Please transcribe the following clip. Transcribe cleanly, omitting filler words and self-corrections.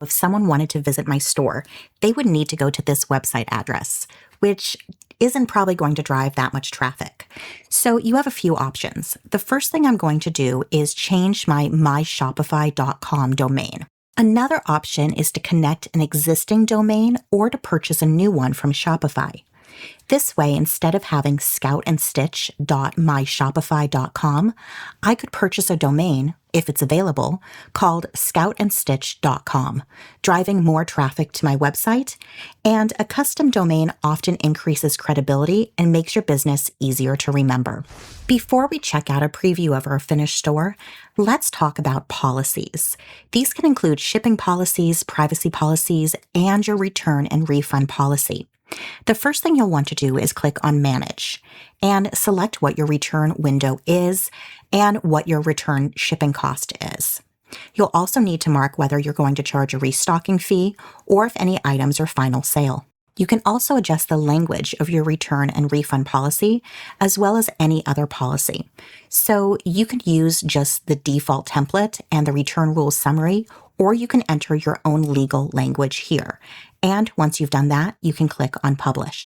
If someone wanted to visit my store, they would need to go to this website address, which isn't probably going to drive that much traffic. So you have a few options. The first thing I'm going to do is change my myshopify.com domain. Another option is to connect an existing domain or to purchase a new one from Shopify. This way, instead of having scoutandstitch.myshopify.com, I could purchase a domain, if it's available, called scoutandstitch.com, driving more traffic to my website, and a custom domain often increases credibility and makes your business easier to remember. Before we check out a preview of our finished store, let's talk about policies. These can include shipping policies, privacy policies, and your return and refund policy. The first thing you'll want to do is click on Manage and select what your return window is and what your return shipping cost is. You'll also need to mark whether you're going to charge a restocking fee or if any items are final sale. You can also adjust the language of your return and refund policy, as well as any other policy. So you could use just the default template and the return rules summary, or you can enter your own legal language here. And once you've done that, you can click on Publish.